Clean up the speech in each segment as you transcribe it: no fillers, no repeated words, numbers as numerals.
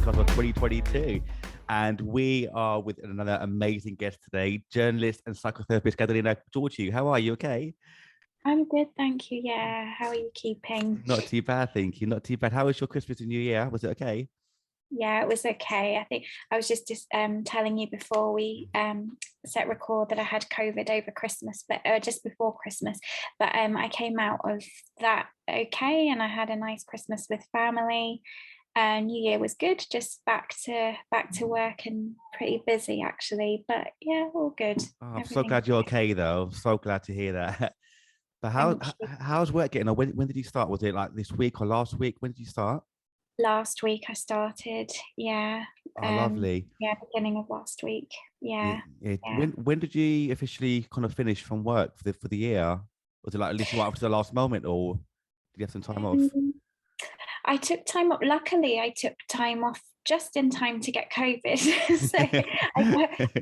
podcast of 2022. And we are with another amazing guest today, journalist and psychotherapist Katy Georgiou. How are you? Okay? I'm good, thank you. Yeah, how are you keeping? Not too bad, thank you. Not too bad. How was your Christmas and New Year? Was it okay? Yeah, it was okay. I think I was just telling you before we set record that I had COVID over Christmas, but just before Christmas. But I came out of that okay, and I had a nice Christmas with family. New Year was good. Just back to work and pretty busy actually. But yeah, all good. Oh, I'm so Everything's glad you're okay. okay, though. I'm so glad to hear that. But Thank you. how's work getting on? When did you start? Was it like this week or last week? When did you start? Last week I started. Yeah. Oh, lovely. Yeah, beginning of last week. Yeah, Yeah. yeah. Yeah. When did you officially kind of finish from work for the year? Was it like literally right up to the last moment, or did you have some time off? Um, I took time off. Luckily, I took time off just in time to get COVID. So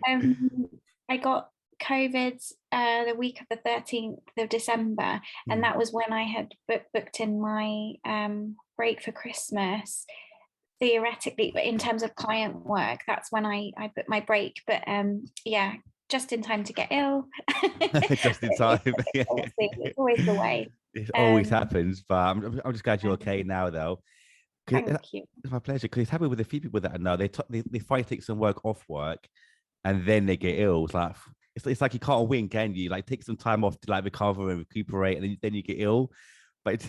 um, I got COVID the week of the 13th of December, and Hmm. that was when I had booked in my break for Christmas. Theoretically, but in terms of client work, that's when I booked my break. But yeah, just in time to get ill. Just in time. Yeah. It's always the way. It always Um, happens, but I'm just glad you're okay now, though. 'Cause Thank you. it's my pleasure. Because it's happened with a few people that I know. They finally take some work off work, and then they get ill. It's like you can't win, can you? Like take some time off to like recover and recuperate, and then you get ill. But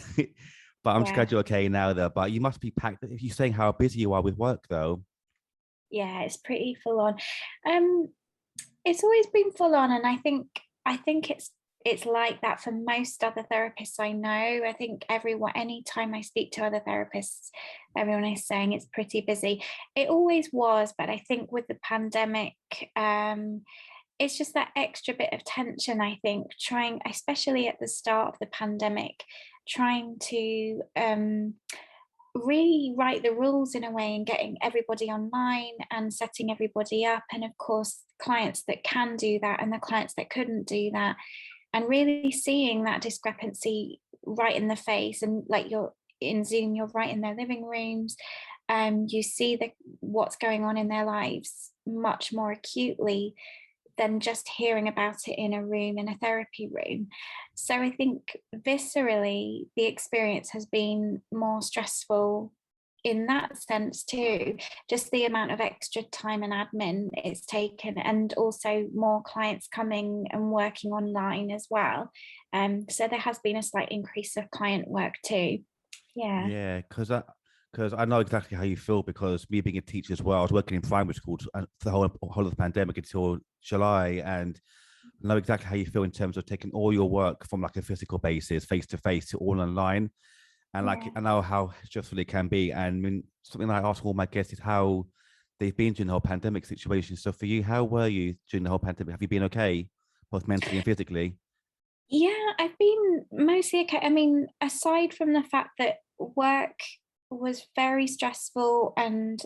but I'm just Yeah. glad you're okay now, though. But you must be packed. If you're saying how busy you are with work, though. Yeah, it's pretty full on. Um, it's always been full on, and I think it's like that for most other therapists I know. I think everyone, anytime I speak to other therapists, everyone is saying it's pretty busy. It always was, but I think with the pandemic, it's just that extra bit of tension, I think, trying, especially at the start of the pandemic, trying to rewrite the rules in a way and getting everybody online and setting everybody up. And of course, clients that can do that and the clients that couldn't do that. And really seeing that discrepancy right in the face. And like you're in Zoom, you're right in their living rooms. You see what's going on in their lives much more acutely than just hearing about it in a room, in a therapy room. So I think viscerally, the experience has been more stressful in that sense too. Just the amount of extra time and admin it's taken, and also more clients coming and working online as well. So there has been a slight increase of client work too. Yeah. Yeah, because I know exactly how you feel because me being a teacher as well, I was working in primary school for the whole of the pandemic until July, and I know exactly how you feel in terms of taking all your work from like a physical basis, face to face, to all online, and like Yeah. I know how stressful it can be. And I mean, something I ask all my guests is how they've been during the whole pandemic situation. So for you, how were you during the whole pandemic? Have you been okay, both mentally and physically? Yeah, I've been mostly okay. I mean, aside from the fact that work was very stressful and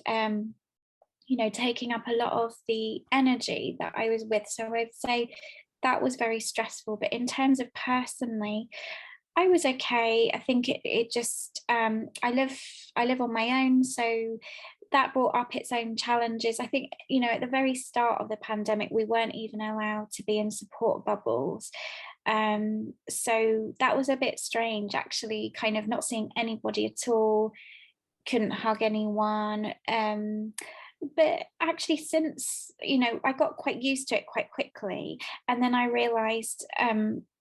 taking up a lot of the energy that I was with. So I'd say that was very stressful. But in terms of personally, I was okay. I think it just I live on my own, so that brought up its own challenges. I think, at the very start of the pandemic, we weren't even allowed to be in support bubbles. So that was a bit strange, actually, kind of not seeing anybody at all, couldn't hug anyone. But actually, since I got quite used to it quite quickly, and then I realized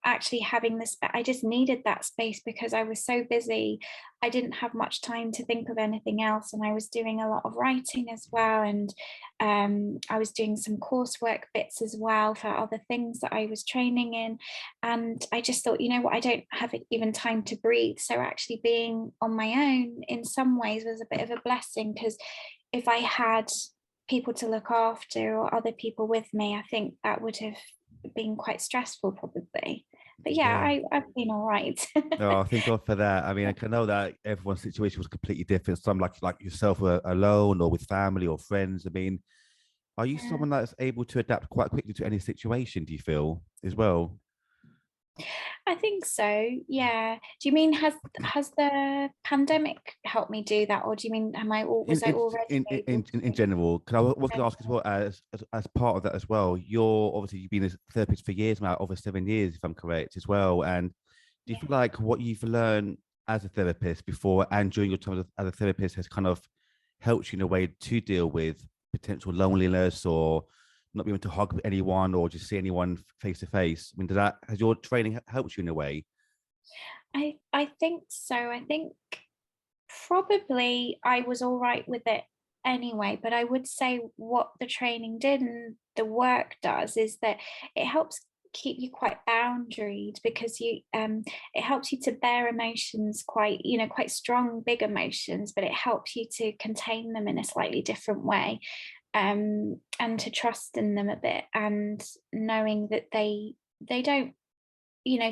actually having this, I just needed that space because I was so busy. I didn't have much time to think of anything else, and I was doing a lot of writing as well, and I was doing some coursework bits as well for other things that I was training in. And I just thought, you know what, I don't have even time to breathe. So actually being on my own in some ways was a bit of a blessing, because if I had people to look after or other people with me, I think that would have been quite stressful probably. But yeah, Yeah. I've been all right. Oh, thank God for that. I mean, I can know that everyone's situation was completely different. Some like yourself were alone or with family or friends. I mean, are you Yeah. someone that's able to adapt quite quickly to any situation, do you feel, as well? I think so. Yeah. Do you mean has the pandemic helped me do that, or do you mean in was I already able in to? general, because I was going to ask as well, as part of that as well, you've been a therapist for years now, over 7 years if I'm correct as well, and do you Yeah. feel like what you've learned as a therapist before and during your time as a therapist has kind of helped you in a way to deal with potential loneliness or not being able to hug anyone or just see anyone face to face? I mean, has your training helped you in a way? I think so. I think probably I was all right with it anyway, but I would say what the training did and the work does is that it helps keep you quite boundaried, because it helps you to bear emotions quite, quite strong, big emotions, but it helps you to contain them in a slightly different way, and to trust in them a bit, and knowing that they don't,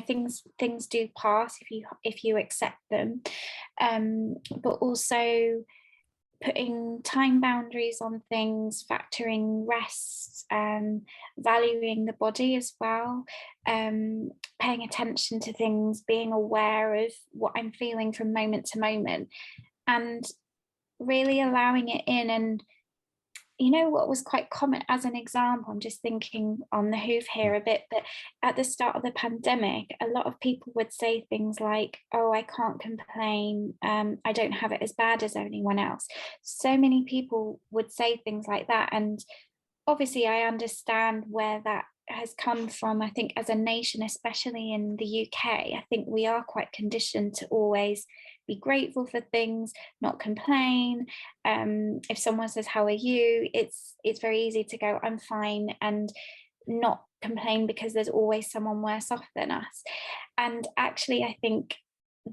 things do pass if you accept them, but also putting time boundaries on things, factoring rest, valuing the body as well, paying attention to things, being aware of what I'm feeling from moment to moment, and really allowing it in. And what was quite common, as an example, I'm just thinking on the hoof here a bit, but at the start of the pandemic, a lot of people would say things like, oh, I can't complain, I don't have it as bad as anyone else. So many people would say things like that, and obviously I understand where that has come from. I think as a nation, especially in the UK, I think we are quite conditioned to always be grateful for things, not complain. If someone says, how are you, it's very easy to go, I'm fine, and not complain, because there's always someone worse off than us. And actually, I think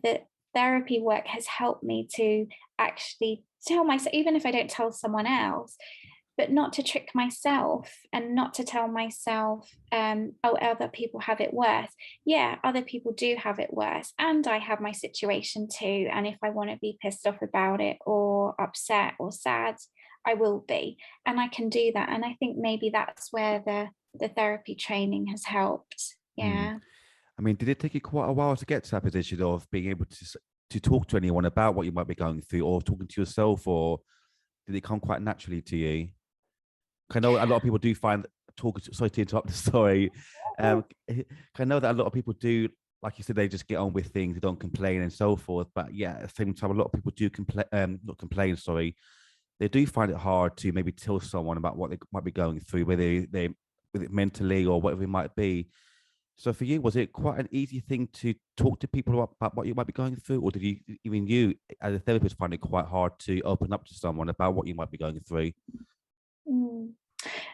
that therapy work has helped me to actually tell myself, even if I don't tell someone else, but not to trick myself, and not to tell myself, oh, other people have it worse. Yeah, other people do have it worse, and I have my situation too, and if I want to be pissed off about it or upset or sad, I will be, and I can do that. And I think maybe that's where the therapy training has helped. Mm. Yeah. I mean, did it take you quite a while to get to that position of being able to talk to anyone about what you might be going through, or talking to yourself, or did it come quite naturally to you? 'Cause I know a lot of people do find talking. Sorry to interrupt the story. Um, 'Cause I know that a lot of people do, like you said, they just get on with things, they don't complain and so forth. But yeah, at the same time, a lot of people do complain. Not complain. Sorry, they do find it hard to maybe tell someone about what they might be going through, whether they with it mentally or whatever it might be. So for you, was it quite an easy thing to talk to people about what you might be going through, or did you, even you as a therapist, find it quite hard to open up to someone about what you might be going through? Mm.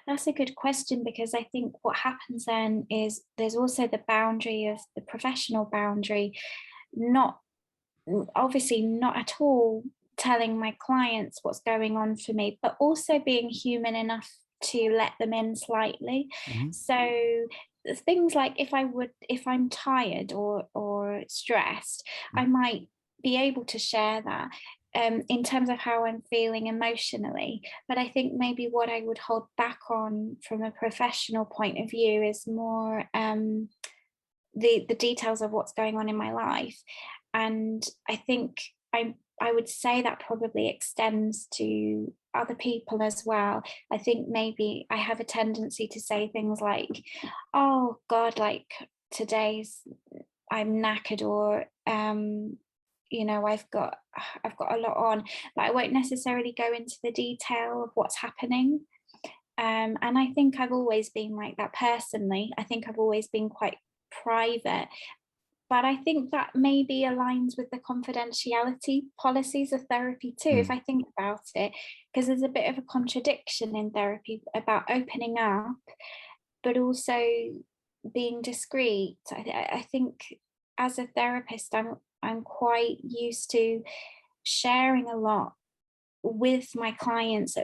That's a good question, because I think what happens then is there's also the boundary of the professional boundary, not obviously not at all telling my clients what's going on for me, but also being human enough to let them in slightly. Hmm. So things like, if I'm tired or stressed, I might be able to share that, in terms of how I'm feeling emotionally. But I think maybe what I would hold back on from a professional point of view is more, the details of what's going on in my life. And I think I would say that probably extends to other people as well. I think maybe I have a tendency to say things like, oh God, like today's, I'm knackered, or I've got a lot on, but I won't necessarily go into the detail of what's happening. And I think I've always been like that personally. I think I've always been quite private, but I think that maybe aligns with the confidentiality policies of therapy too, if Mm. I think about it, because there's a bit of a contradiction in therapy about opening up, but also being discreet. I think as a therapist, I'm quite used to sharing a lot with my clients,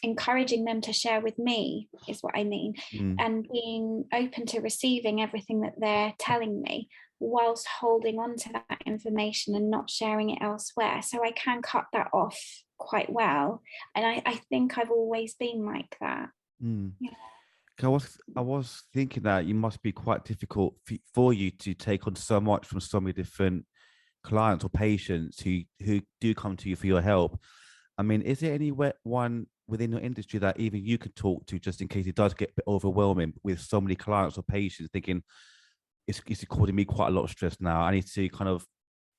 encouraging them to share with me is what I mean, Mm. and being open to receiving everything that they're telling me, whilst holding on to that information and not sharing it elsewhere. So I can cut that off quite well. And I think I've always been like that. Mm. Yeah. I was thinking that it must be quite difficult for you to take on so much from so many different clients or patients who do come to you for your help. I mean, is there one within your industry that even you could talk to just in case it does get a bit overwhelming with so many clients or patients thinking it's causing me quite a lot of stress now. I need to kind of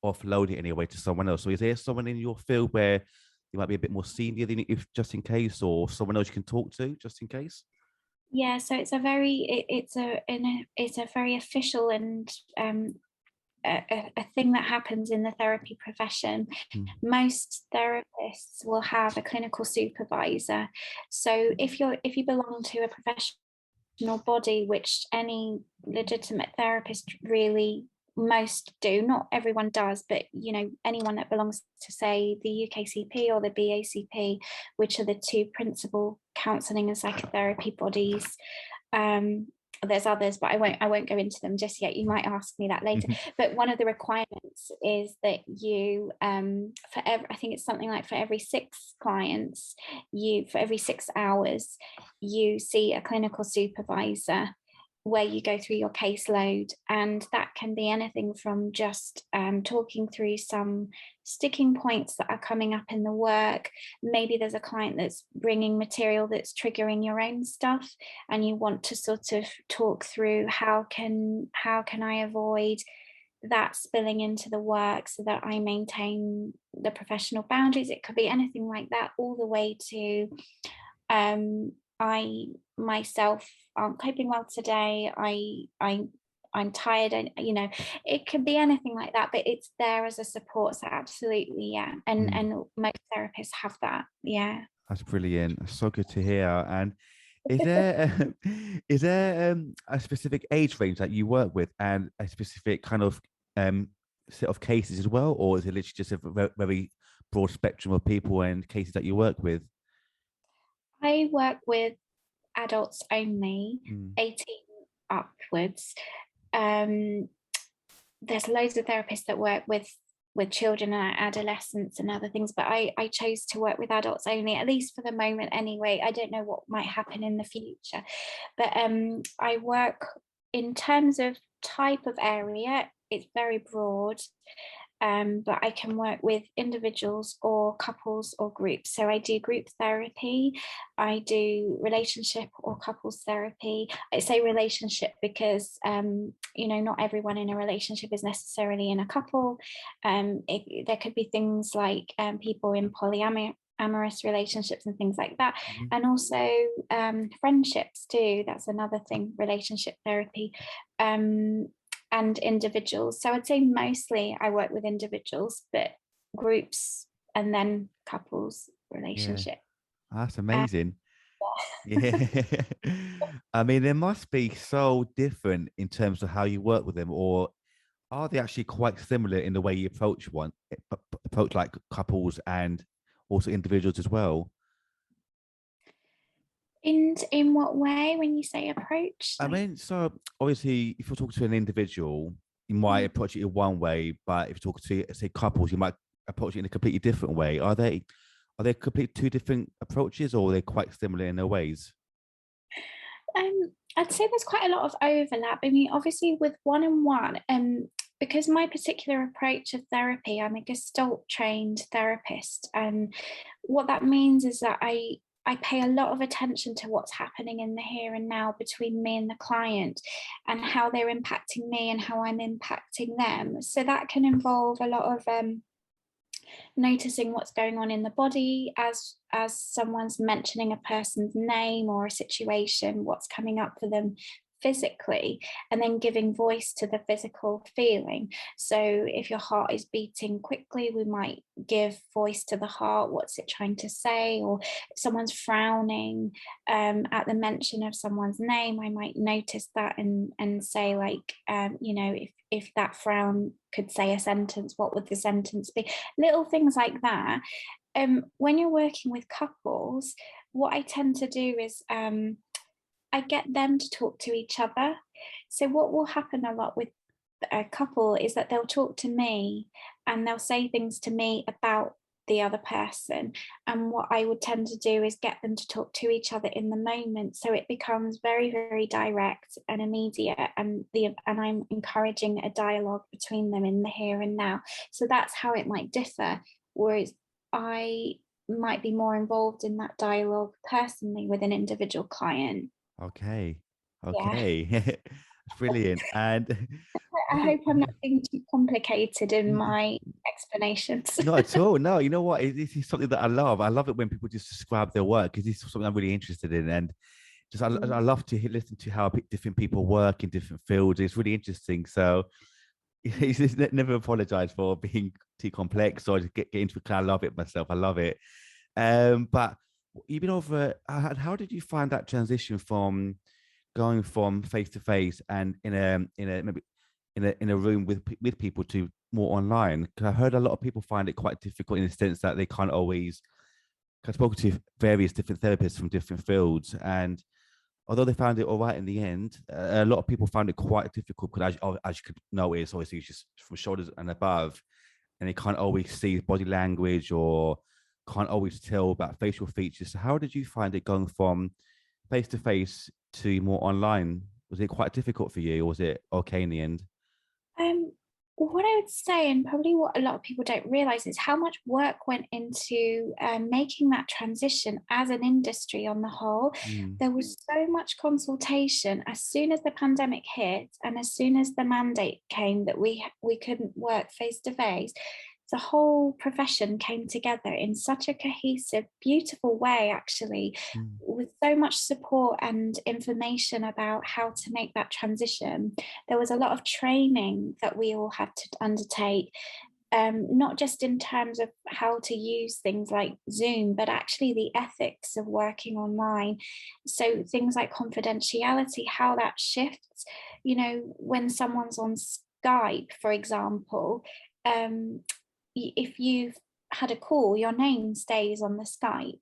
offload it anyway to someone else. So is there someone in your field where you might be a bit more senior than if just in case, or someone else you can talk to just in case? Yeah, so it's a very it's a very official and a thing that happens in the therapy profession. Mm. Most therapists will have a clinical supervisor. So if you belong to a professional body, which any legitimate therapist really most do, not everyone does, but you know, anyone that belongs to say the UKCP or the BACP, which are the two principal counselling and psychotherapy bodies. um, there's others, but I won't go into them just yet. You might ask me that later. But one of the requirements is that you I think it's something like for every 6 clients, for every 6 hours, you see a clinical supervisor where you go through your caseload, and that can be anything from just talking through some sticking points that are coming up in the work. Maybe there's a client that's bringing material that's triggering your own stuff, and you want to sort of talk through how can I avoid that spilling into the work so that I maintain the professional boundaries. It could be anything like that, all the way to I myself aren't coping well today. I'm tired, and you know, it can be anything like that, but it's there as a support. So absolutely, yeah. Mm. And most therapists have that. Yeah. That's brilliant. That's so good to hear. And is there is there a specific age range that you work with and a specific kind of um, set of cases as well, or is it literally just a very broad spectrum of people and cases that you work with? I work with adults only, Mm. 18 upwards. Um, there's loads of therapists that work with children and adolescents and other things, but I chose to work with adults only, at least for the moment anyway. I don't know what might happen in the future, but I work in terms of type of area, it's very broad. But I can work with individuals or couples or groups. So I do group therapy, I do relationship or couples therapy. I say relationship because, you know, not everyone in a relationship is necessarily in a couple. There could be things like people in amorous relationships and things like that, Mhm. and also friendships too. That's another thing, relationship therapy. And individuals. So I'd say mostly I work with individuals, but groups and then couples Yeah, relationship. that's Uh, amazing. Yeah. I mean, they must be so different in terms of how you work with them, or are they actually quite similar in the way you approach like couples and also individuals as well? in what way when you say approach? I Like, mean, so obviously, if you're talking to an individual, you might mm, approach it in one way, but if you're talking to, say, couples, you might approach it in a completely different way. Are they complete two different approaches, or are they quite similar in their ways? I'd say there's quite a lot of overlap. I mean, obviously with one-on-one, because my particular approach of therapy, I'm a gestalt trained therapist, and what that means is that I pay a lot of attention to what's happening in the here and now between me and the client, and how they're impacting me and how I'm impacting them. So that can involve a lot of noticing what's going on in the body as someone's mentioning a person's name or a situation, what's coming up for them physically, and then giving voice to the physical feeling. So if your heart is beating quickly, we might give voice to the heart, what's it trying to say? Or if someone's frowning at the mention of someone's name, I might notice that and say, like, you know, if that frown could say a sentence, what would the sentence be? Little things like that. When you're working with couples, what I tend to do is I get them to talk to each other. So what will happen a lot with a couple is that they'll talk to me and they'll say things to me about the other person. And what I would tend to do is get them to talk to each other in the moment, so it becomes very, very direct and immediate, and I'm encouraging a dialogue between them in the here and now. So that's how it might differ, whereas I might be more involved in that dialogue personally with an individual client. Okay. Yeah. Okay. Brilliant. And I hope I'm not being too complicated in my explanations. not at all. No, you know what? This is something that I love. I love it when people just describe their work, because this is something I'm really interested in. And just I love to listen to how different people work in different fields. It's really interesting. So it's just never apologize for being too complex or just get into it. I love it myself. I love it. But even over, how did you find that transition from going from face to face and in a maybe in a room with people to more online? Because I heard a lot of people find it quite difficult in the sense that they can't always. I've spoken to various different therapists from different fields, and although they found it all right in the end, a lot of people found it quite difficult because, as you could notice, obviously it's just from shoulders and above, and they can't always see body language or can't always tell about facial features. So how did you find it going from face to face to more online? Was it quite difficult for you, or was it okay in the end? Um, what I would say, and probably what a lot of people don't realize, is how much work went into making that transition as an industry on the whole. Mm, There was so much consultation as soon as the pandemic hit, and as soon as the mandate came that we couldn't work face to face. The whole profession came together in such a cohesive, beautiful way, actually, mm, with so much support and information about how to make that transition. There was a lot of training that we all had to undertake, not just in terms of how to use things like Zoom, but actually the ethics of working online. So things like confidentiality, how that shifts, when someone's on Skype, for example, um, if you've had a call, your name stays on the Skype.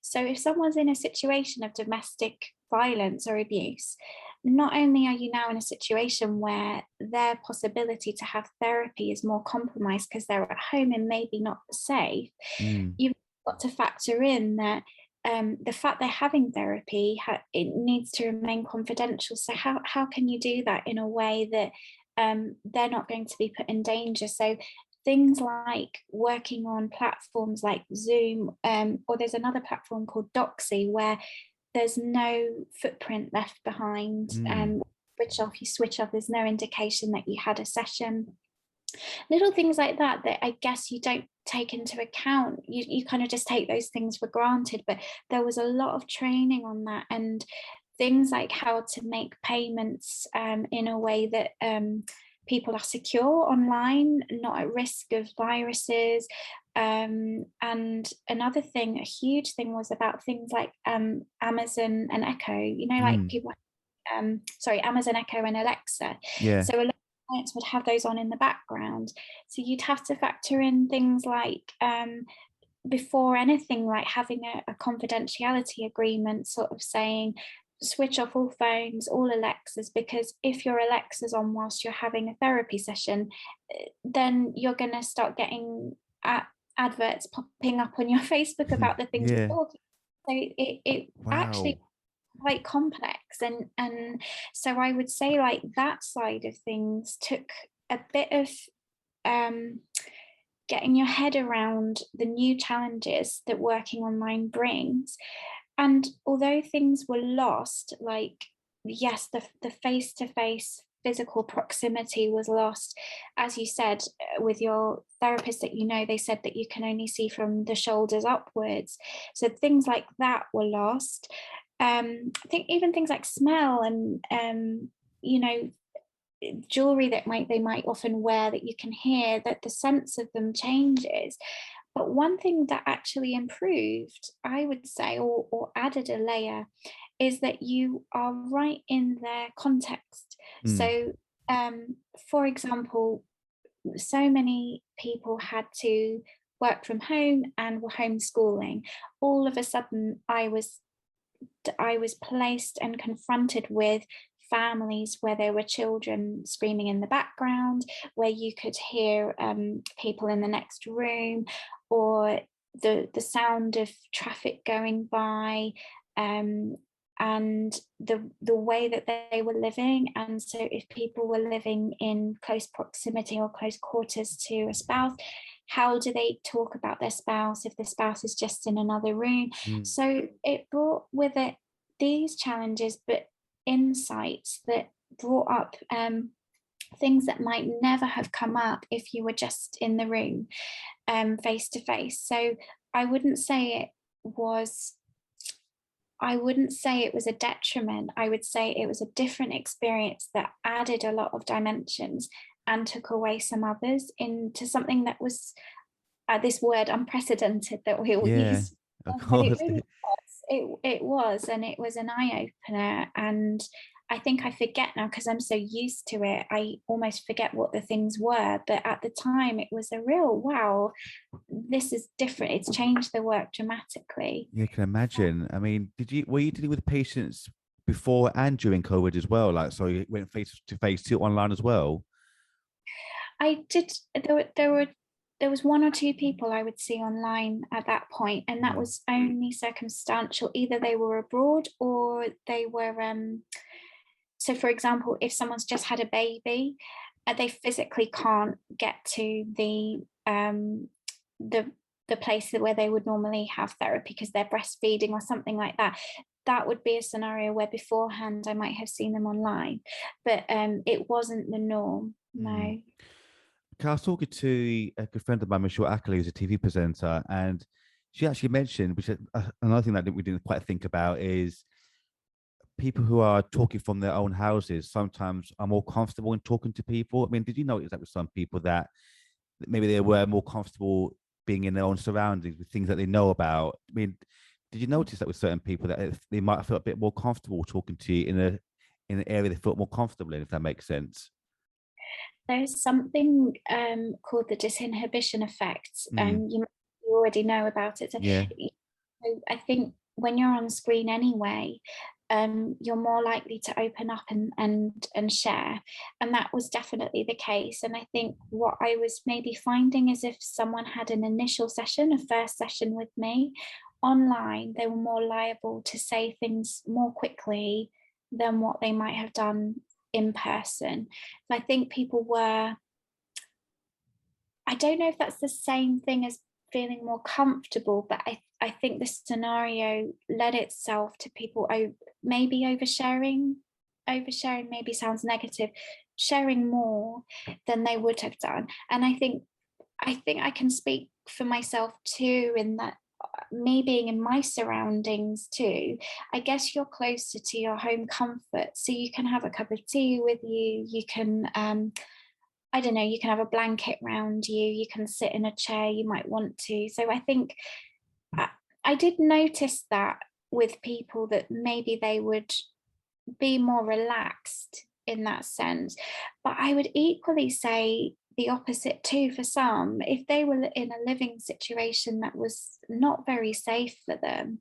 So if someone's in a situation of domestic violence or abuse, not only are you now in a situation where their possibility to have therapy is more compromised because they're at home and maybe not safe, mm, you've got to factor in that the fact they're having therapy, it needs to remain confidential. So how can you do that in a way that they're not going to be put in danger? So things like working on platforms like Zoom, or there's another platform called Doxy where there's no footprint left behind. mm. You switch off, there's no indication that you had a session. Little things like that I guess you don't take into account. You kind of just take those things for granted, but there was a lot of training on that, and things like how to make payments in a way that people are secure online, not at risk of viruses. And another thing, a huge thing, was about things like Amazon and Echo, like Mm, people, Amazon Echo and Alexa. yeah. So a lot of clients would have those on in the background. So you'd have to factor in things like, before anything, like having a confidentiality agreement, sort of saying, switch off all phones, all Alexas, because if your Alexa's on whilst you're having a therapy session, then you're going to start getting adverts popping up on your Facebook about the things you're Yeah. talking. So it actually Wow. quite complex, and so I would say, like, that side of things took a bit of um getting your head around the new challenges that working online brings. And although things were lost, like, yes, the face-to-face physical proximity was lost. As you said, with your therapist that they said that you can only see from the shoulders upwards. So things like that were lost. I think even things like smell and you know jewelry that they might often wear, that you can hear, that the sense of them changes. But one thing that actually improved, I would say, or added a layer, is that you are right in their context. Mm, So for example, so many people had to work from home and were homeschooling. All of a sudden I was placed and confronted with families where there were children screaming in the background, where you could hear people in the next room, or the sound of traffic going by, and the way that they were living. And so if people were living in close proximity or close quarters to a spouse, how do they talk about their spouse if the spouse is just in another room? Mm. So it brought with it these challenges, but insights that brought up things that might never have come up if you were just in the room face to face. So I wouldn't say it was I wouldn't say it was a detriment. I would say it was a different experience that added a lot of dimensions and took away some others into something that was this word unprecedented that we all Yeah, use. of But it course. really was. It was, and it was an eye opener. And I think I forget now because I'm so used to it. I almost forget what the things were. But at the time, it was a real wow. This is different. It's changed the work dramatically. You can imagine. I mean, were you dealing with patients before and during COVID as well? Like, so you went face to face to online as well? I did. There was one or two people I would see online at that point, and that Mm. was only circumstantial. Either they were abroad or they were. So, for example, if someone's just had a baby, they physically can't get to the the place where they would normally have therapy because they're breastfeeding or something like that. That would be a scenario where beforehand I might have seen them online, but it wasn't the norm. Mm. No. I was talking to a good friend of mine, Michelle Ackley, who's a TV presenter, and she actually mentioned, which is another thing that we didn't quite think about, is people who are talking from their own houses sometimes are more comfortable in talking to people. I mean, did you notice that with some people that maybe they were more comfortable being in their own surroundings with things that they know about? I mean, did you notice that with certain people that they might feel a bit more comfortable talking to you in an area they felt more comfortable in, if that makes sense? There's something called the disinhibition effect, Mm, and you already know about it. So, yeah. so I think when you're on screen anyway, you're more likely to open up and share, and that was definitely the case. And I think what I was maybe finding is if someone had an initial session, a first session with me online, they were more liable to say things more quickly than what they might have done in person. I think people were, I don't know if that's the same thing as feeling more comfortable, but I think the scenario led itself to people maybe oversharing. Oversharing maybe sounds negative, sharing more than they would have done. And I think I can speak for myself too, in that me being in my surroundings too, I guess you're closer to your home comfort. So you can have a cup of tea with you, you can I don't know, you can have a blanket round you, you can sit in a chair you might want to. So I think I, I did notice that with people that maybe they would be more relaxed in that sense. But I would equally say the opposite too for some. If they were in a living situation that was not very safe for them,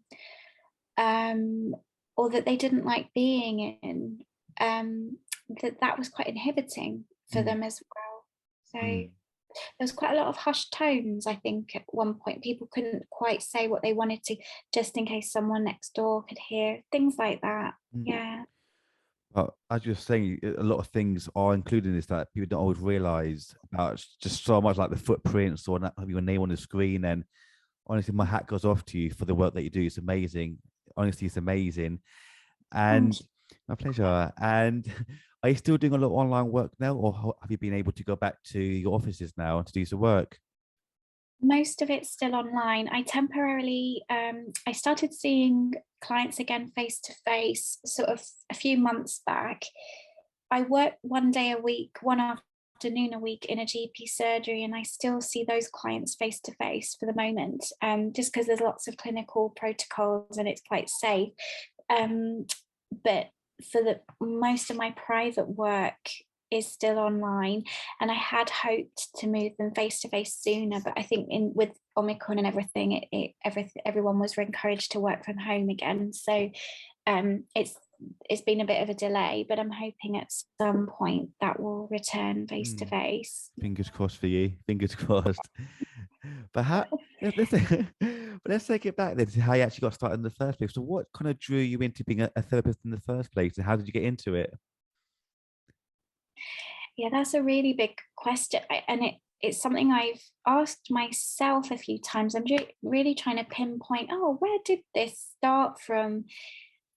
um, or that they didn't like being in, that was quite inhibiting for Mm, them as well. So mm, there was quite a lot of hushed tones, I think, at one point. People couldn't quite say what they wanted to, just in case someone next door could hear, things like that. mm. Yeah. But as you're saying, a lot of things are included in this that people don't always realize about, just so much like the footprints or having your name on the screen. And honestly, my hat goes off to you for the work that you do. It's amazing. Honestly, it's amazing. And Thank you. my pleasure. And are you still doing a lot of online work now, or have you been able to go back to your offices now to do some work? Most of it's still online. I temporarily, I started seeing clients again face to face sort of a few months back. I work one day a week, one afternoon a week in a GP surgery, and I still see those clients face to face for the moment, just because there's lots of clinical protocols and it's quite safe. But for the most of my private work is still online, and I had hoped to move them face to face sooner, but I think in with Omicron and everything, everyone was encouraged to work from home again. So it's been a bit of a delay, but I'm hoping at some point that will return face to Mm, face. fingers crossed for you. Fingers crossed. But how? let's take it back then to how you actually got started in the first place. So what kind of drew you into being a therapist in the first place, and how did you get into it? Yeah, that's a really big question. And it's something I've asked myself a few times. I'm really trying to pinpoint, oh, where did this start from?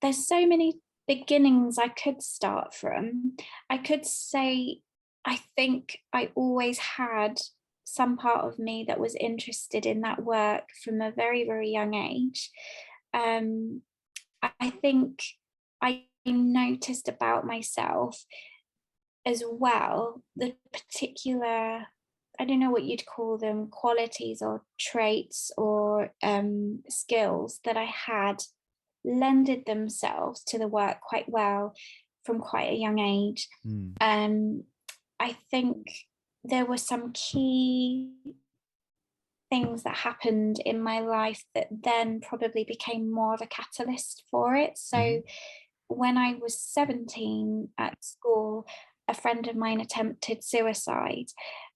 There's so many beginnings I could start from. I could say, I think I always had some part of me that was interested in that work from a very, very young age. Um, I think I noticed about myself as well the particular, I don't know what you'd call them, qualities or traits or skills that I had lended themselves to the work quite well from quite a young age. Mm. um I think there were some key things that happened in my life that then probably became more of a catalyst for it. Hmm. So when I was 17 at school, a friend of mine attempted suicide.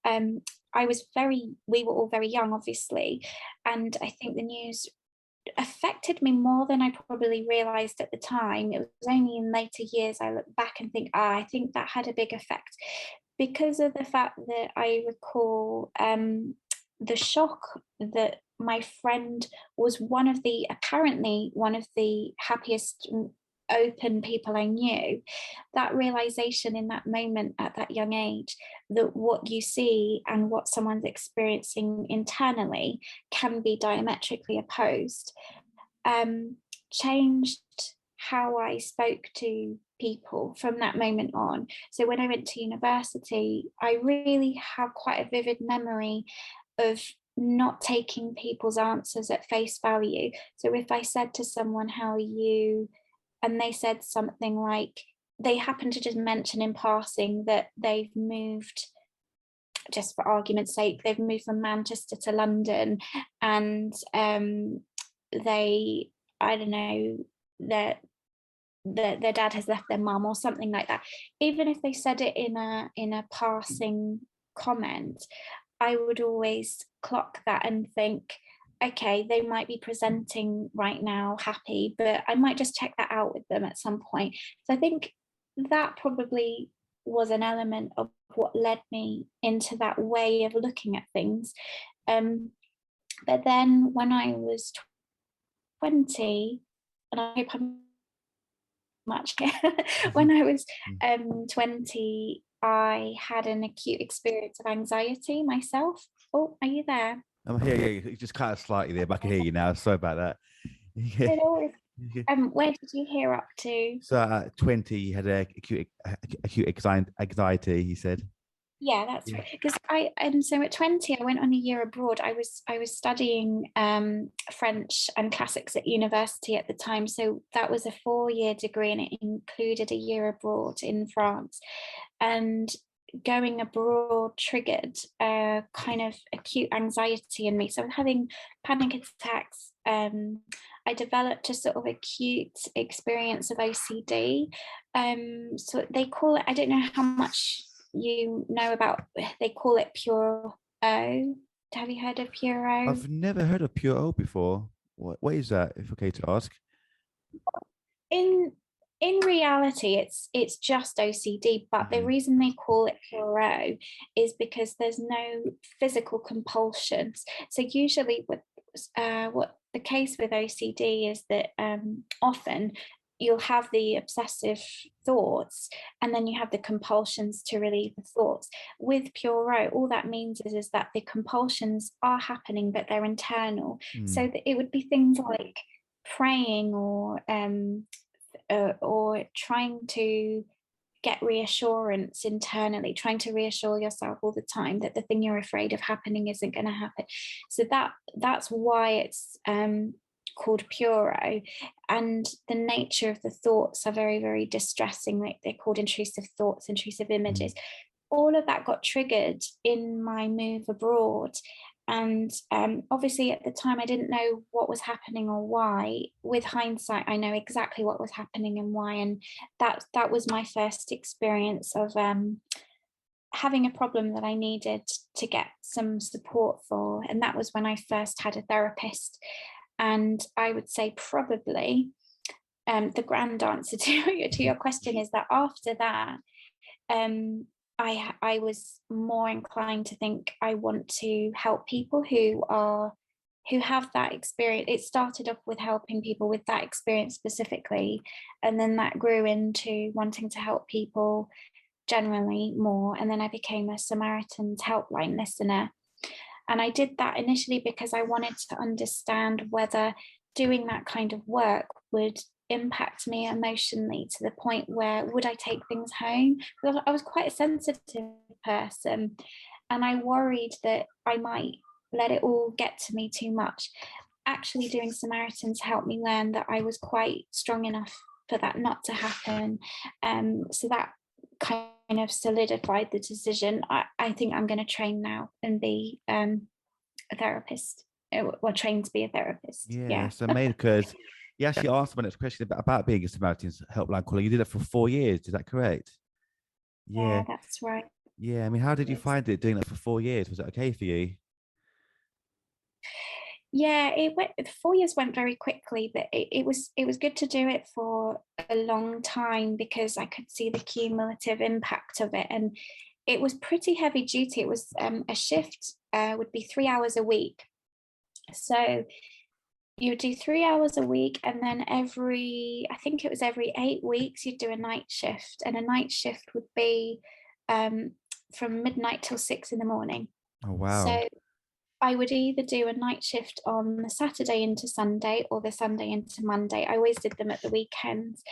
Um, we were all very young, obviously. And I think the news affected me more than I probably realized at the time. It was only in later years I look back and think, I think that had a big effect because of the fact that I recall the shock that my friend was apparently one of the happiest open people I knew. That realization in that moment at that young age, that what you see and what someone's experiencing internally can be diametrically opposed, um, changed how I spoke to people from that moment on. So when I went to university, I really have quite a vivid memory of not taking people's answers at face value. So if I said to someone, "How are you?" and they said something like, they happened to just mention in passing that they've moved, just for argument's sake, they've moved from Manchester to London, and they, I don't know, their their dad has left their mum or something like that. Even if they said it in a passing comment, I would always clock that and think, okay, they might be presenting right now happy, but I might just check that out with them at some point. So I think that probably was an element of what led me into that way of looking at things. Um, but then when I was 20, and I hope I'm much when I was 20, I had an acute experience of anxiety myself. Oh, are you there? I'm here. Yeah, you just kind of slightly there, but I can hear you now. Sorry about that. Yeah. Hello. Yeah. Where did you hear up to? So at 20, you had a acute anxiety. He said. Yeah, that's Yeah. right. Because so at 20, I went on a year abroad. I was studying French and classics at university at the time. So that was a 4-year degree, and it included a year abroad in France. And going abroad triggered a kind of acute anxiety in me. So I was having panic attacks. I developed a sort of acute experience of OCD. So they call it, I don't know how much you know about, they call it pure O. Have you heard of pure O? I've never heard of pure O before. What is that? If okay to ask. In reality, it's just OCD, but the Mhm. reason they call it pure O is because there's no physical compulsions. So usually what the case with OCD is that often you'll have the obsessive thoughts and then you have the compulsions to relieve the thoughts. With pure O, all that means is that the compulsions are happening, but they're internal. So Mm. that it would be things like praying or trying to get reassurance internally, trying to reassure yourself all the time that the thing you're afraid of happening isn't going to happen. So that's why it's called puro. And the nature of the thoughts are very, very distressing. Like they're called intrusive thoughts, intrusive Mm. images. All of that got triggered in my move abroad. And obviously, at the time, I didn't know what was happening or why. With hindsight, I know exactly what was happening and why. And that was my first experience of having a problem that I needed to get some support for. And that was when I first had a therapist. And I would say probably the grand answer to your question is that after that, I was more inclined to think I want to help people who have that experience. It started off with helping people with that experience specifically, and then that grew into wanting to help people generally more. And then I became a Samaritan's helpline listener. And I did that initially because I wanted to understand whether doing that kind of work would impact me emotionally to the point where would I take things home? Because I was quite a sensitive person, and I worried that I might let it all get to me too much. Actually, doing Samaritans helped me learn that I was quite strong enough for that not to happen. So that kind of solidified the decision. I think I'm going to train now and be a therapist, or train to be a therapist. Yeah, it's amazing because you actually asked my next question about being a Samaritan's helpline caller. You did it for 4 years, is that correct? Yeah, Yeah, that's right. yeah. I mean, how did you find it doing that for 4 years? Was it okay for you? Yeah, it went. The 4 years went very quickly, but it was good to do it for a long time because I could see the cumulative impact of it, and it was pretty heavy duty. It was a shift would be 3 hours a week, so you would do 3 hours a week, and then I think it was every 8 weeks, you'd do a night shift, and a night shift would be from midnight till 6 in the morning. Oh, wow. So I would either do a night shift on the Saturday into Sunday or the Sunday into Monday. I always did them at the weekends.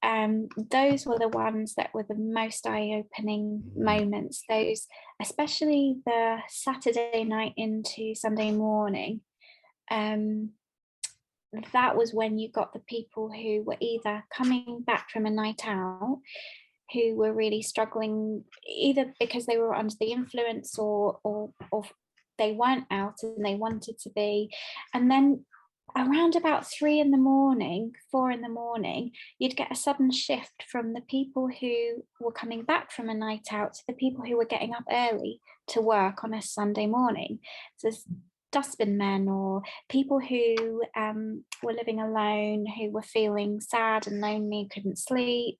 Those were the ones that were the most eye-opening moments. Those, especially the Saturday night into Sunday morning. That was when you got the people who were either coming back from a night out, who were really struggling, either because they were under the influence or they weren't out and they wanted to be. And then around about 3 in the morning, 4 in the morning, you'd get a sudden shift from the people who were coming back from a night out to the people who were getting up early to work on a Sunday morning. So dustbin men, or people who were living alone, who were feeling sad and lonely, couldn't sleep,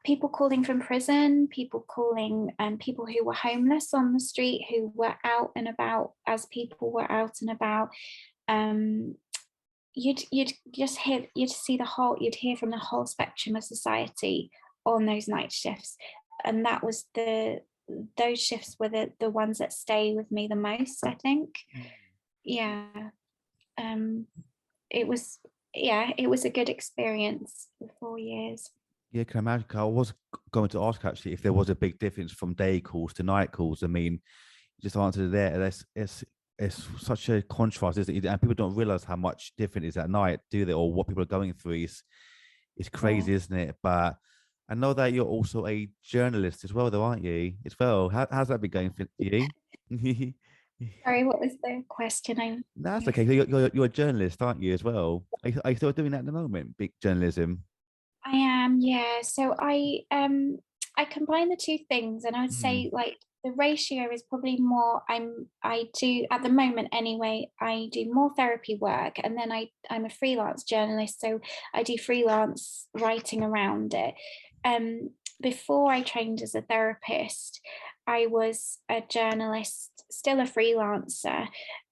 people calling from prison, people calling people who were homeless on the street, who were out and about as people were out and about. You'd just hear, you'd hear from the whole spectrum of society on those night shifts. And that was those shifts were the ones that stay with me the most, I think. Yeah. It was a good experience for 4 years. Yeah, can I imagine? I was going to ask actually if there was a big difference from day calls to night calls. I mean, you just answered it there. It's such a contrast, isn't it? And people don't realize how much different it is at night, do they? Or what people are going through is crazy, isn't it? But I know that you're also a journalist as well, though, aren't you? As well. How's that been going for you? Sorry, what was the question? That's okay. You're a journalist, aren't you, as well? Are you still doing that at the moment? Big journalism. I am, yeah. So I combine the two things, and I would Hmm. say like the ratio is probably more. I do at the moment anyway. I do more therapy work, and then I'm a freelance journalist, so I do freelance writing around it. Before I trained as a therapist, I was a journalist, still a freelancer.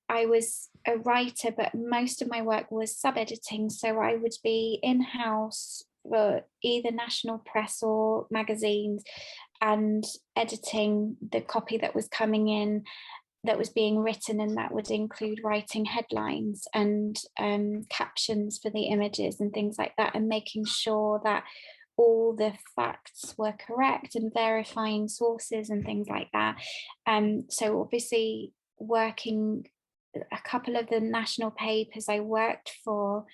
I was a writer, but most of my work was sub-editing. So I would be in-house for either national press or magazines and editing the copy that was coming in, that was being written, and that would include writing headlines and captions for the images and things like that, and making sure that all the facts were correct and verifying sources and things like that. So obviously working a couple of the national papers I worked for,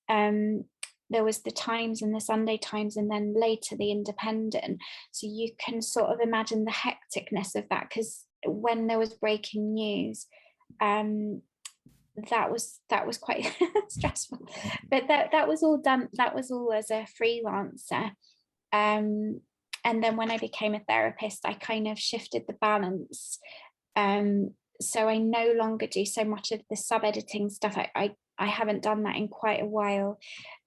there was the Times and the Sunday Times, and then later the Independent. So you can sort of imagine the hecticness of that, because when there was breaking news, that was quite stressful. But that was all done. That was all as a freelancer. And then when I became a therapist, I kind of shifted the balance. So I no longer do so much of the sub-editing stuff. I haven't done that in quite a while,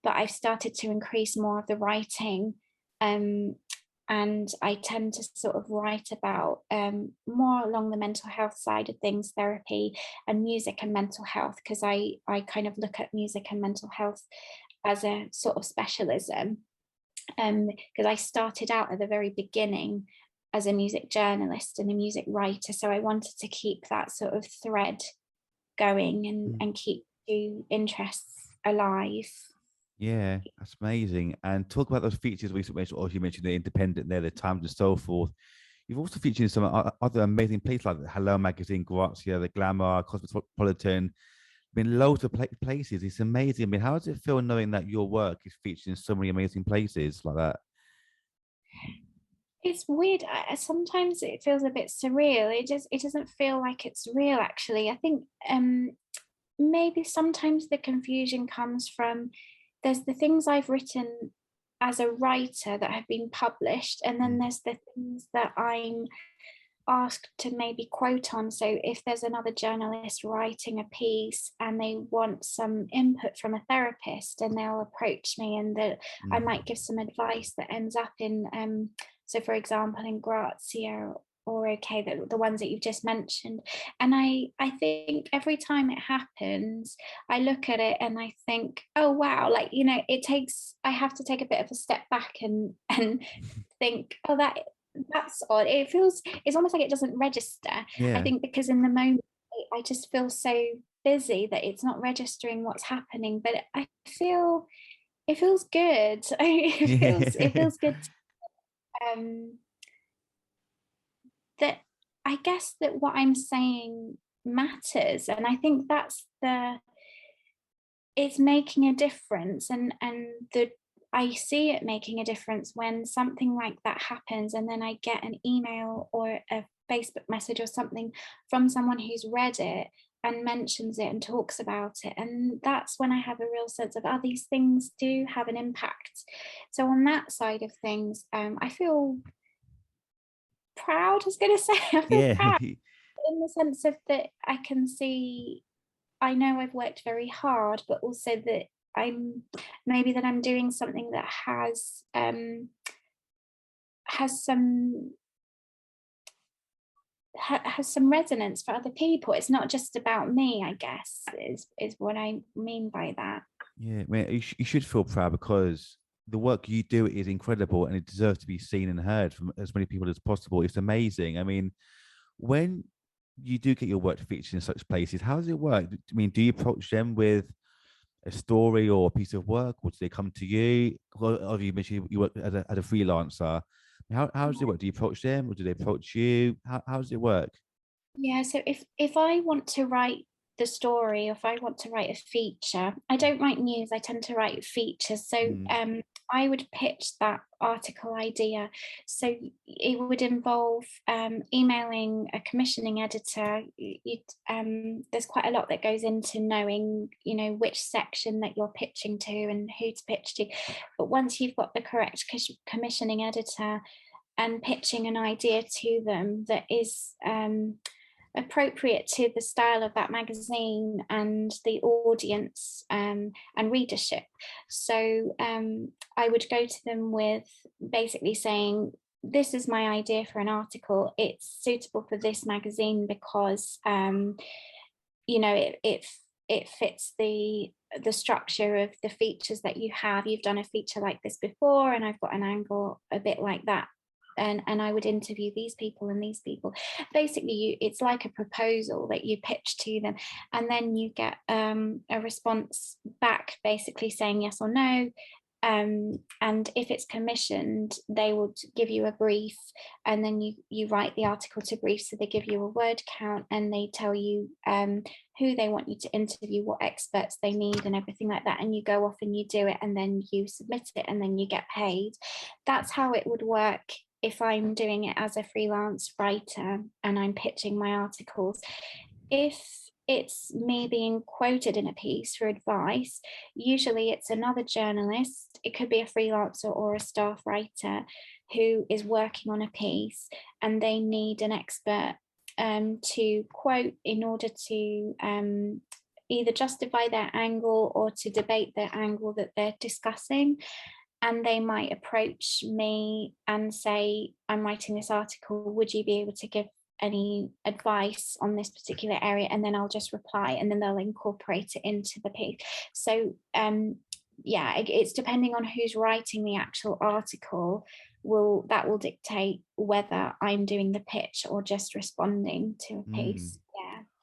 but I've started to increase more of the writing. And I tend to sort of write about more along the mental health side of things, therapy and music and mental health, because I kind of look at music and mental health as a sort of specialism. Because I started out at the very beginning as a music journalist and a music writer. So I wanted to keep that sort of thread going and keep two interests alive. Yeah, that's amazing. And talk about those features we mentioned, or you mentioned the independent there, the Times and so forth. You've also featured in some other amazing places like the Hello Magazine, Grazia, the Glamour, Cosmopolitan. Been loads of places. It's amazing. I mean, how does it feel knowing that your work is featured in so many amazing places like that? It's weird. Sometimes it feels a bit surreal. It doesn't feel like it's real, actually. I think maybe sometimes the confusion comes from, there's the things I've written as a writer that have been published, and then there's the things that I'm asked to maybe quote on. So if there's another journalist writing a piece and they want some input from a therapist, and they'll approach me, and that I might give some advice that ends up in so for example in Grazia or okay, the ones that you've just mentioned. And I think every time it happens, I look at it and I think, oh wow, like, you know, I have to take a bit of a step back and think, oh, that's odd. It's almost like it doesn't register. I Yeah. think because in the moment I just feel so busy that it's not registering what's happening. But I feel it feels good. It Yeah. feels good. Um, that I guess that what I'm saying matters, and I think that's it's making a difference, and I see it making a difference when something like that happens, and then I get an email or a Facebook message or something from someone who's read it and mentions it and talks about it, and that's when I have a real sense of, oh, these things do have an impact. So on that side of things, I feel proud. I was going to say, I feel Yeah. proud in the sense of that I can see, I know I've worked very hard, but also that I'm doing something that has some has some resonance for other people. It's not just about me, I guess, is what I mean by that. Yeah, man, you should feel proud because the work you do is incredible and it deserves to be seen and heard from as many people as possible. It's amazing. I mean, when you do get your work featured in such places, how does it work? I mean, do you approach them with a story or a piece of work, or do they come to you? Or you mentioned you work as a freelancer. How does it work? Do you approach them or do they approach you? How does it work? Yeah, so if I want to write the story, or if I want to write a feature, I don't write news, I tend to write features. So Mm. I would pitch that article idea. So it would involve emailing a commissioning editor. There's quite a lot that goes into knowing, you know, which section that you're pitching to and who to pitch to. But once you've got the correct commissioning editor and pitching an idea to them that is appropriate to the style of that magazine and the audience and readership. So I would go to them with basically saying, this is my idea for an article. It's suitable for this magazine because you know it fits the structure of the features that you have. You've done a feature like this before, and I've got an angle a bit like that. And I would interview these people and these people. Basically, it's like a proposal that you pitch to them, and then you get a response back, basically saying yes or no. And if it's commissioned, they would give you a brief, and then you write the article to brief. So they give you a word count, and they tell you who they want you to interview, what experts they need, and everything like that. And you go off and you do it, and then you submit it, and then you get paid. That's how it would work if I'm doing it as a freelance writer and I'm pitching my articles. If it's me being quoted in a piece for advice, usually it's another journalist. It could be a freelancer or a staff writer who is working on a piece and they need an expert to quote in order to either justify their angle or to debate their angle that they're discussing. And they might approach me and say, I'm writing this article, would you be able to give any advice on this particular area? And then I'll just reply, and then they'll incorporate it into the piece. So yeah, it's depending on who's writing the actual article, will dictate whether I'm doing the pitch or just responding to a piece.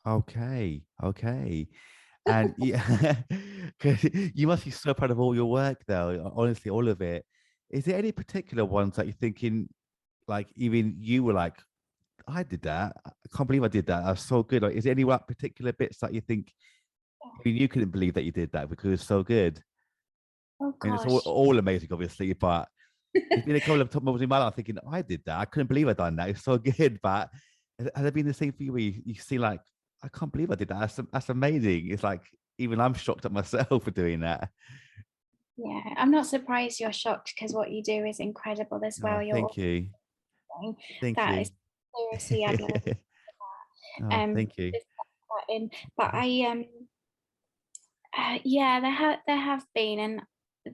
Yeah. Okay. And yeah, 'cause you must be so proud of all your work, though. Honestly, all of it. Is there any particular ones that you're thinking, like, even you were like, I did that. I can't believe I did that. That's so good. Like, is there any like particular bits that you think even you couldn't believe that you did that because it's so good? Oh I mean, it's gosh. all amazing, obviously, but there's been a couple of moments in my life thinking, I did that. I couldn't believe I done that. It's so good. But has it been the same for you where you see like, I can't believe I did that. That's amazing. It's like, even I'm shocked at myself for doing that. Yeah, I'm not surprised you're shocked, because what you do is incredible as well. Oh, You're thank you. Thank that you. is seriously admirable. Oh, thank you. Just that in. But I yeah, there have been, and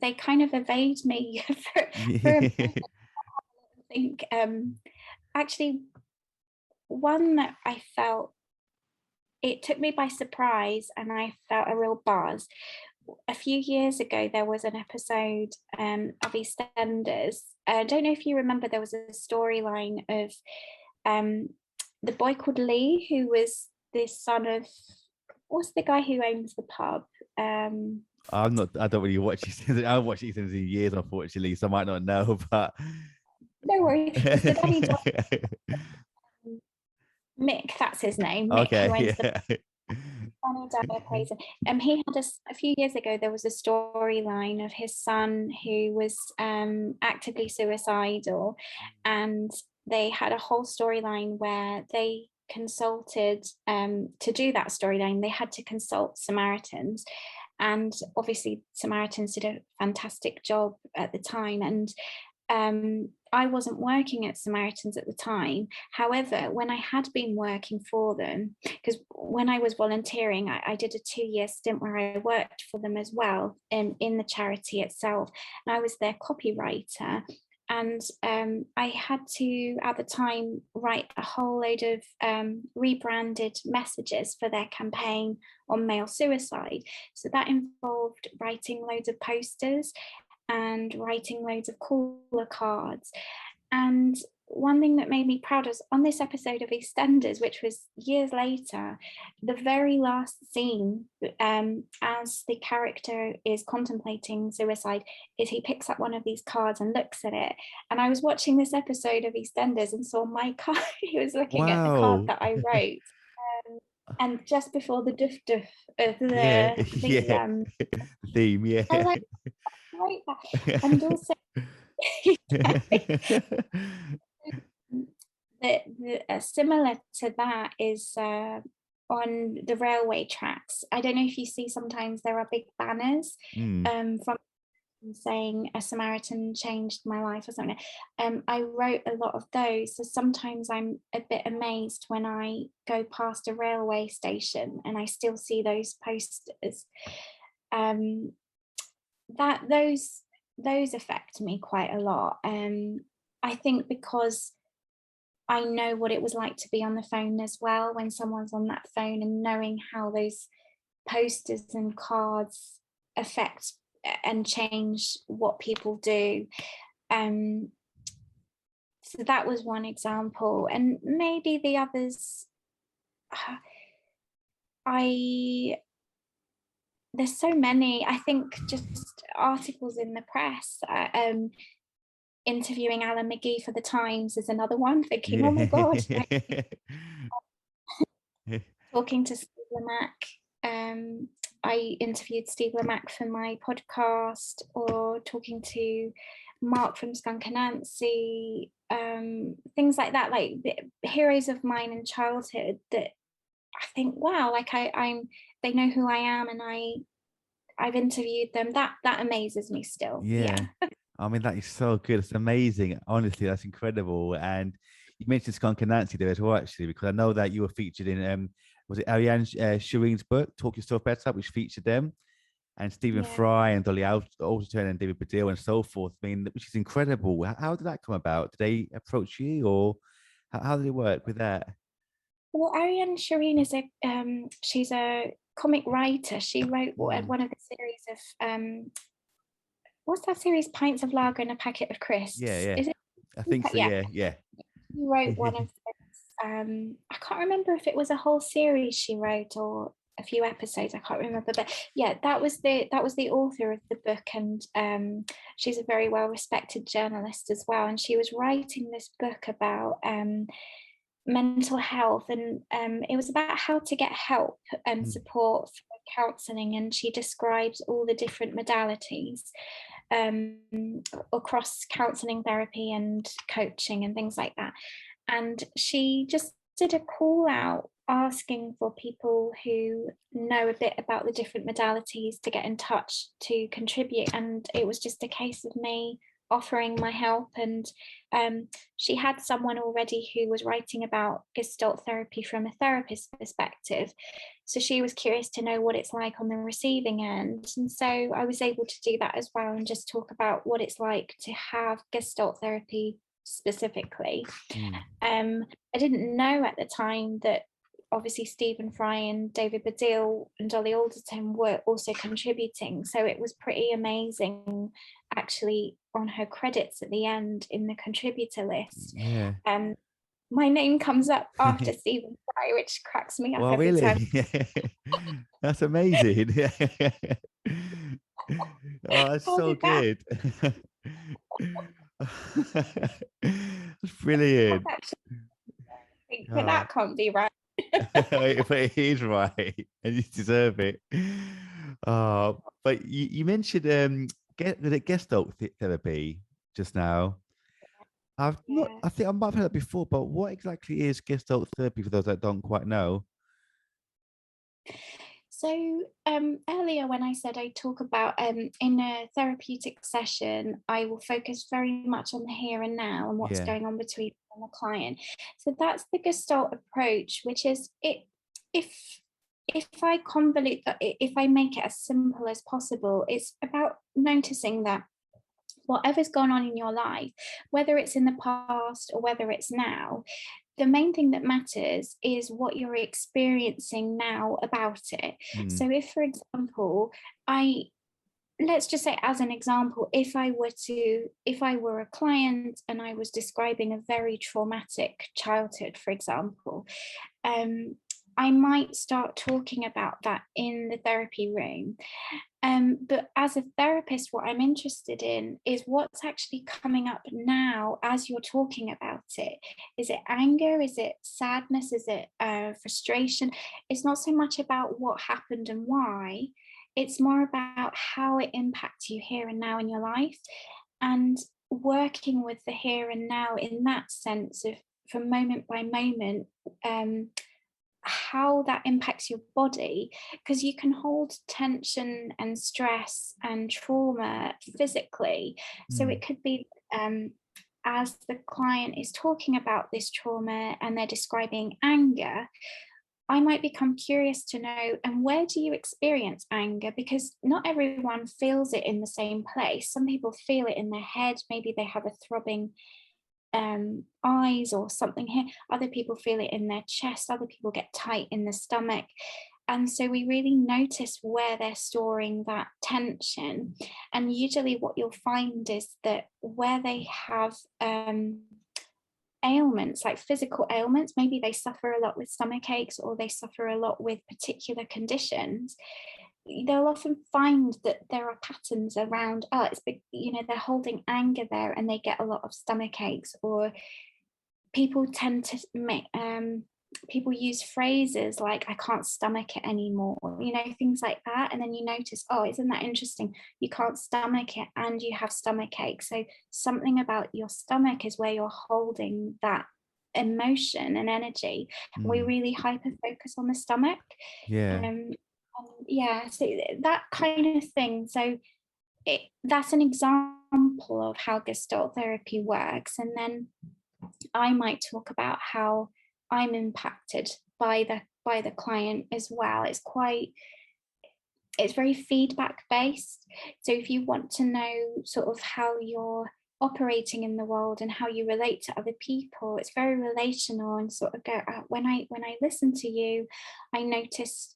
they kind of evade me for a moment. I think actually one that I felt, it took me by surprise and I felt a real buzz. A few years ago, there was an episode of EastEnders. I don't know if you remember, there was a storyline of the boy called Lee, who was the son of, what's the guy who owns the pub? I'm not. I don't really watch EastEnders. I haven't watched EastEnders in years, unfortunately, so I might not know. But No worries, it's the Danny Mick, that's his name. Mick, who okay, owns the yeah. Danny Dyer plays it. He had a few years ago, there was a storyline of his son who was actively suicidal, and they had a whole storyline where they consulted to do that storyline. They had to consult Samaritans, and obviously Samaritans did a fantastic job at the time. And I wasn't working at Samaritans at the time. However, when I had been working for them, because when I was volunteering, I did a 2-year stint where I worked for them as well in the charity itself. And I was their copywriter. And I had to, at the time, write a whole load of rebranded messages for their campaign on male suicide. So that involved writing loads of posters and writing loads of caller cards. And one thing that made me proud was on this episode of EastEnders, which was years later, the very last scene, as the character is contemplating suicide, is he picks up one of these cards and looks at it. And I was watching this episode of EastEnders and saw my card. He was looking at the card Wow. that I wrote. And just before the duff duff of Yeah, the yeah. Theme, yeah. I was like, write that. And also similar to that is on the railway tracks. I don't know if you see, sometimes there are big banners from saying a Samaritan changed my life or something. I wrote a lot of those. So sometimes I'm a bit amazed when I go past a railway station and I still see those posters. That those affect me quite a lot. I think because I know what it was like to be on the phone as well, when someone's on that phone, and knowing how those posters and cards affect and change what people do. So that was one example, and maybe the others, there's so many. I think just articles in the press. Interviewing Alan McGee for the Times is another one, thinking, oh my God. Talking to Steve Lamacq. I interviewed Steve Lamacq for my podcast, or talking to Mark from Skunk Anansi, things like that, like heroes of mine in childhood that I think, wow, like they know who I am, and I've interviewed them. That amazes me still. Yeah. I mean, that is so good. It's amazing. Honestly, that's incredible. And you mentioned Skunk and Nancy there as well, actually, because I know that you were featured in was it Ariane Shireen's book, Talk Yourself Better, which featured them, and Stephen Yeah. Fry and Dolly Alderton and David Baddiel and so forth. I mean, which is incredible. How did that come about? Did they approach you, or how did it work with that? Well, Ariane Shireen is she's a comic writer. She wrote Mm. one of the series of what's that series? Pints of Lager and a Packet of Yeah, Crisps. yeah. Is it? I think so. Yeah, Yeah, yeah. she wrote one of those. I can't remember if it was a whole series she wrote or a few episodes. I can't remember, but yeah, that was the author of the book, and she's a very well respected journalist as well. And she was writing this book about mental health, and it was about how to get help and Mm. support for counselling, and she describes all the different modalities um, across counselling, therapy and coaching and things like that. And she just did a call out asking for people who know a bit about the different modalities to get in touch to contribute. And it was just a case of me offering my help. And she had someone already who was writing about gestalt therapy from a therapist perspective. So she was curious to know what it's like on the receiving end. And so I was able to do that as well and just talk about what it's like to have gestalt therapy specifically. Mm. I didn't know at the time that obviously Stephen Fry and David Baddiel and Dolly Alderton were also contributing. So it was pretty amazing actually on her credits at the end in the contributor list. Yeah. My name comes up after Stephen Fry, which cracks me up Well, every time. really? That's amazing. Oh, that's How so did that good. That's brilliant. think? But Oh, that can't be right. but it is right, and you deserve it. But you mentioned the gestalt therapy just now. I've not. Yeah. I think I might have heard that before, but what exactly is gestalt therapy for those that don't quite know? So earlier when I said I talk about in a therapeutic session, I will focus very much on the here and now and what's Yeah. going on between me and the client. So that's the Gestalt approach, which is it if I convolute if I make it as simple as possible, it's about noticing that whatever's gone on in your life, whether it's in the past or whether it's now, the main thing that matters is what you're experiencing now about it. Mm. So, if, for example, let's just say, as an example, if I were a client and I was describing a very traumatic childhood, for example, I might start talking about that in the therapy room. But as a therapist, what I'm interested in is what's actually coming up now as you're talking about it. Is it anger? Is it sadness? Is it frustration? It's not so much about what happened and why, it's more about how it impacts you here and now in your life. And working with the here and now in that sense of from moment by moment. How that impacts your body, because you can hold tension and stress and trauma physically. So Mm. it could be as the client is talking about this trauma and they're describing anger, I might become curious to know, and where do you experience anger? Because not everyone feels it in the same place. Some people feel it in their head, maybe they have a throbbing eyes or something here. Other people feel it in their chest. Other people get tight in the stomach. And so we really notice where they're storing that tension. And usually, what you'll find is that where they have ailments, like physical ailments, maybe they suffer a lot with stomach aches or they suffer a lot with particular conditions, they'll often find that there are patterns around, oh, it's big, they're holding anger there and they get a lot of stomach aches. Or people tend to make people use phrases like I can't stomach it anymore, things like that. And then you notice, oh, isn't that interesting, you can't stomach it and you have stomach ache. So something about your stomach is where you're holding that emotion and energy. We Mm. really hyper focus on the stomach. Yeah. um, yeah, so that kind of thing. So that's an example of how gestalt therapy works. And then I might talk about how I'm impacted by the client as well. It's very feedback based. So if you want to know sort of how you're operating in the world and how you relate to other people, it's very relational, and sort of go, when I listen to you, I notice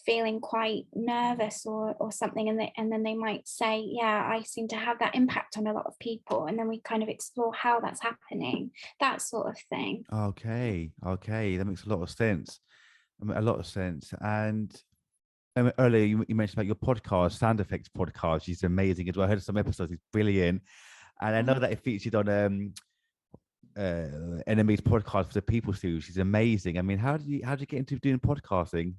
feeling quite nervous or something, and then they might say, yeah, I seem to have that impact on a lot of people, and then we kind of explore how that's happening, that sort of thing. Okay, that makes a lot of sense. A lot of sense. And earlier you mentioned about your podcast, sound effects podcast. She's amazing as well. I heard some episodes. It's brilliant, and I know that it featured on Enemies podcast for the People series. She's amazing. I mean, how did you get into doing podcasting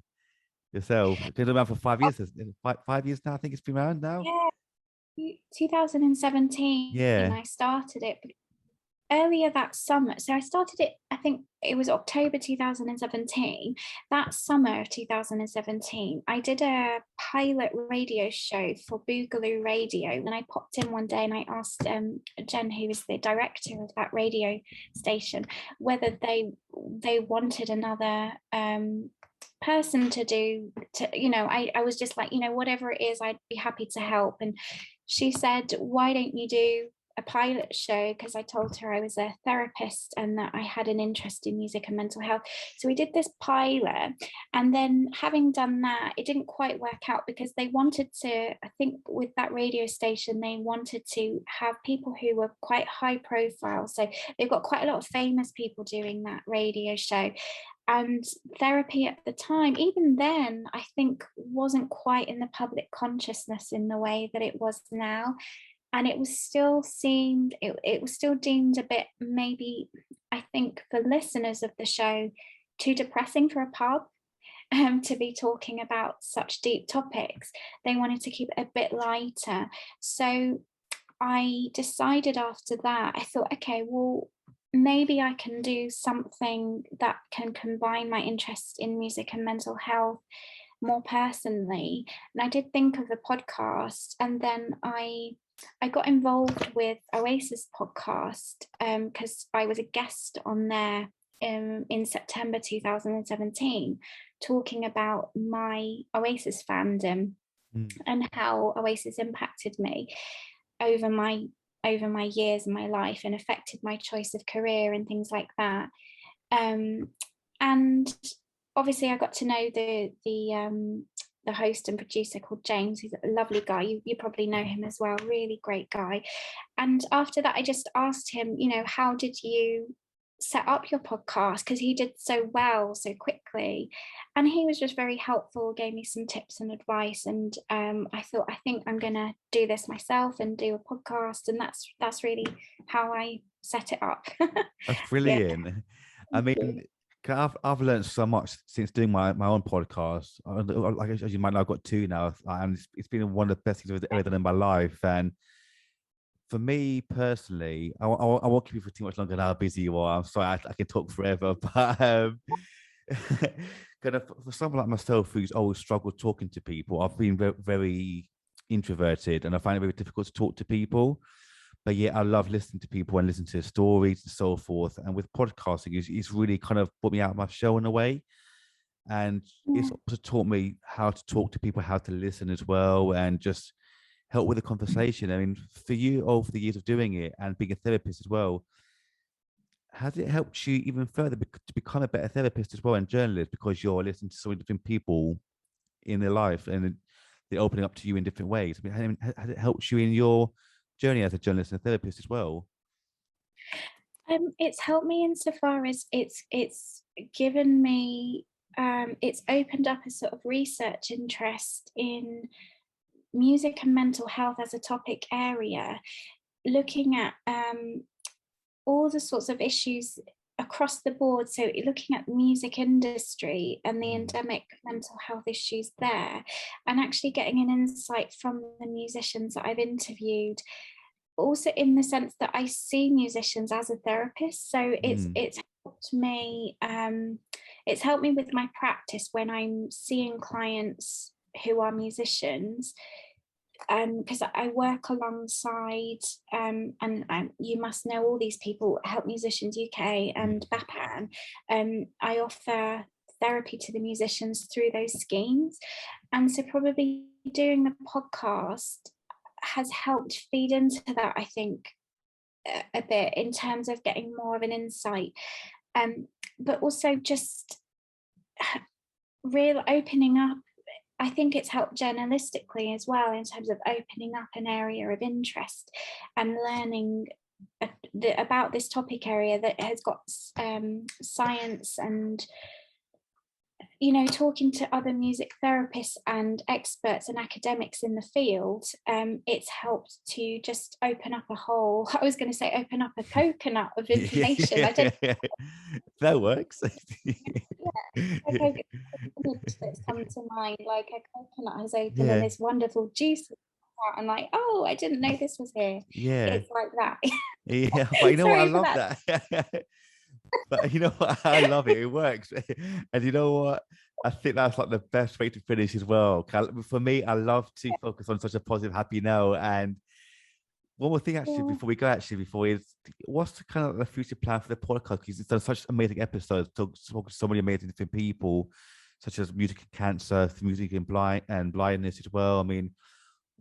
yourself? It's been around for 5 years. 5 years now. I think it's been around now. Yeah, 2017 Yeah. I started it earlier that summer. So I started it, I think it was October 2017. That summer of 2017, I did a pilot radio show for Boogaloo Radio. And I popped in one day and I asked Jen, who was the director of that radio station, whether they wanted another person to do, I was just like, whatever it is, I'd be happy to help. And she said, why don't you do a pilot show? Because I told her I was a therapist and that I had an interest in music and mental health. So we did this pilot, and then having done that, it didn't quite work out because they wanted to, I think with that radio station, they wanted to have people who were quite high profile. So they've got quite a lot of famous people doing that radio show. And therapy at the time, even then, I think wasn't quite in the public consciousness in the way that it was now. And it was still it was still deemed a bit, maybe, I think for listeners of the show, too depressing for a pub to be talking about such deep topics. They wanted to keep it a bit lighter. So I decided after that, I thought, okay, well, maybe I can do something that can combine my interest in music and mental health more personally. And I did think of a podcast, and then I got involved with Oasis podcast because I was a guest on there in September 2017, talking about my Oasis fandom and how Oasis impacted me over my years in my life and affected my choice of career and things like that. And obviously I got to know the host and producer called James, who's a lovely guy. You probably know him as well, really great guy. And after that, I just asked him, how did you set up your podcast? Because he did so well, so quickly. And he was just very helpful, gave me some tips and advice. And I thought, I think I'm going to do this myself and do a podcast. And that's really how I set it up. That's Yeah. brilliant. I mean, I've learned so much since doing my own podcast. Like as you might know, I've got two now, and it's been one of the best things I've ever done in my life. And for me personally, I won't keep you for too much longer than how busy you are. I'm sorry, I can talk forever, but kind of for someone like myself who's always struggled talking to people, I've been very, very introverted, and I find it very difficult to talk to people. But yeah, I love listening to people and listening to their stories and so forth. And with podcasting, it's really kind of put me out of my shell in a way. And it's also taught me how to talk to people, how to listen as well, and just help with the conversation. I mean, for you, over the years of doing it and being a therapist as well, has it helped you even further to become a better therapist as well and journalist, because you're listening to so many different people in their life and they're opening up to you in different ways? I mean, has it helped you in your journey as a journalist and a therapist as well? It's helped me insofar as it's given me it's opened up a sort of research interest in music and mental health as a topic area, looking at all the sorts of issues across the board. So looking at the music industry and the endemic mental health issues there, and actually getting an insight from the musicians that I've interviewed, also in the sense that I see musicians as a therapist. So it's helped me it's helped me with my practice when I'm seeing clients who are musicians, because I work alongside, and you must know all these people, Help Musicians UK and BAPAN. I offer therapy to the musicians through those schemes. And so probably doing the podcast has helped feed into that, I think, a bit in terms of getting more of an insight. But also just real opening up. I think it's helped journalistically as well in terms of opening up an area of interest and learning about this topic area that has got science and, you know, talking to other music therapists and experts and academics in the field. It's helped to just open up I was going to say open up a coconut of information. I don't that works. yeah, that's come to mind, like a coconut has opened Yeah. and this wonderful juice out, and like, oh, I didn't know this was here. Yeah. It's like that. Yeah, but you know what? I Sorry for love that. that. But you know what? I love it. It works. And you know what? I think that's like the best way to finish as well. For me, I love to focus on such a positive, happy note. And one more thing, actually, Yeah. before is what's the kind of the future plan for the podcast? Because it's done such amazing episodes, talk to so many amazing different people, such as music and cancer, music and blindness as well. I mean,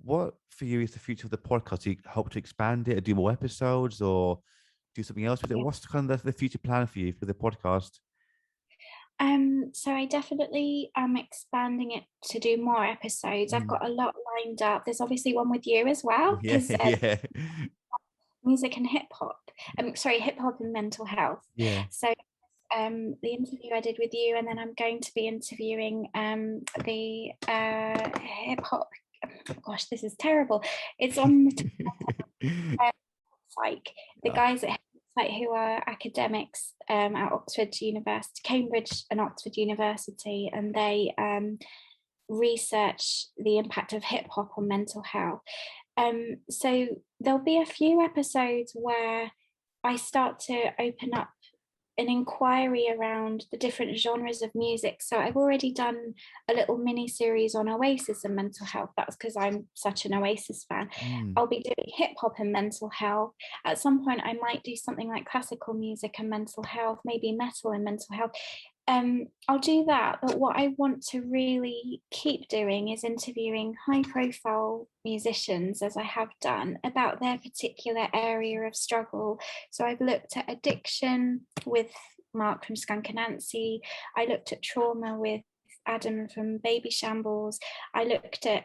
what for you is the future of the podcast? Do you hope to expand it or do more episodes or do something else with it? Yeah. What's kind of the future plan for you for the podcast? So I definitely am expanding it to do more episodes. I've got a lot lined up. There's obviously one with you as well, Yeah, because yeah, music and hip hop. Hip hop and mental health. yeah. So the interview I did with you, and then I'm going to be interviewing the hip hop. Gosh, this is terrible. It's on the like the guys at like who are academics at Oxford University, Cambridge and Oxford University, and they research the impact of hip hop on mental health. So there'll be a few episodes where I start to open up an inquiry around the different genres of music. So I've already done a little mini series on Oasis and mental health. That's because I'm such an Oasis fan. I'll be doing hip hop and mental health. At some point, I might do something like classical music and mental health, maybe metal and mental health. I'll do that, but what I want to really keep doing is interviewing high profile musicians, as I have done, about their particular area of struggle. So I've looked at addiction with Mark from Skunk Anansie. I looked at trauma with Adam from Baby Shambles. I looked at,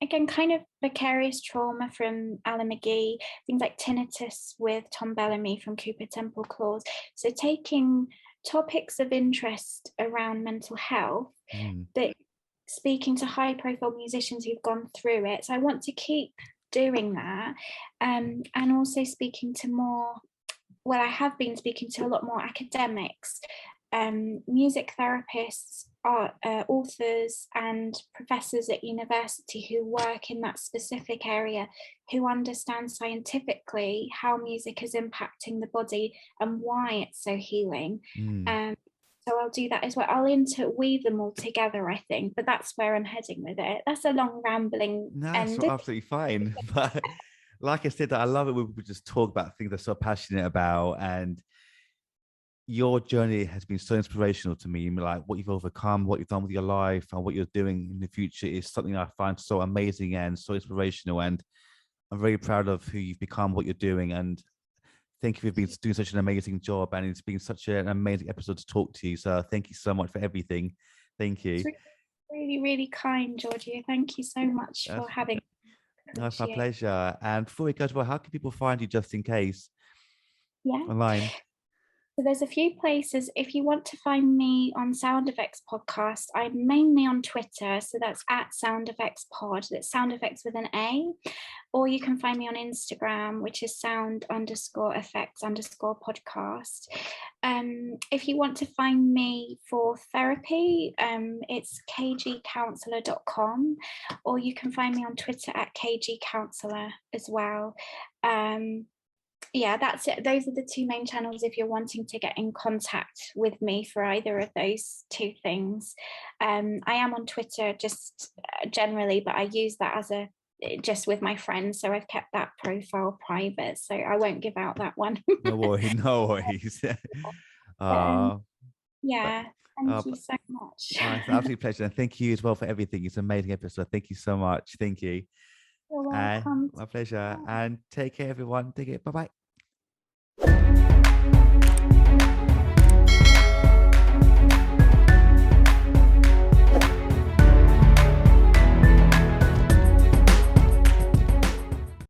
again, kind of vicarious trauma from Alan McGee, things like tinnitus with Tom Bellamy from Cooper Temple Clause. So taking topics of interest around mental health, but speaking to high profile musicians who've gone through it. So I want to keep doing that, and also speaking to I have been speaking to a lot more academics, music therapists, authors and professors at university who work in that specific area, who understand scientifically how music is impacting the body and why it's so healing. So I'll do that as well. I'll interweave them all together, I think, but that's where I'm heading with it. That's a long rambling That's end. absolutely fine. But like I said, I love it when we just talk about things they're so passionate about, and your journey has been so inspirational to me. Like what you've overcome, what you've done with your life, and what you're doing in the future is something I find so amazing and so inspirational. And I'm very proud of who you've become, what you're doing, and thank you for being doing such an amazing job. And it's been such an amazing episode to talk to you. So thank you so much for everything. Thank you. It's really, really kind, Georgio. Thank you so much for having me. That's my pleasure. And before we go as well, how can people find you just in case? Yeah. Online. So there's a few places. If you want to find me on Sound Effects Podcast, I'm mainly on Twitter. So that's at Sound Effects Pod. That's Sound Effects with an A. Or you can find me on Instagram, which is sound_effects_podcast. If you want to find me for therapy, it's kgcounselor.com, or you can find me on Twitter at kgcounselor as well. Yeah, that's it. Those are the two main channels if you're wanting to get in contact with me for either of those two things. I am on Twitter just generally, but I use that as a just with my friends. So I've kept that profile private. So I won't give out that one. No worries, no worries. But, uh, but, yeah, thank you but so much. it's an absolute pleasure. And thank you as well for everything. It's an amazing episode. Thank you so much. Thank you. You're And welcome. my pleasure. And take care, everyone. Take it. Bye bye.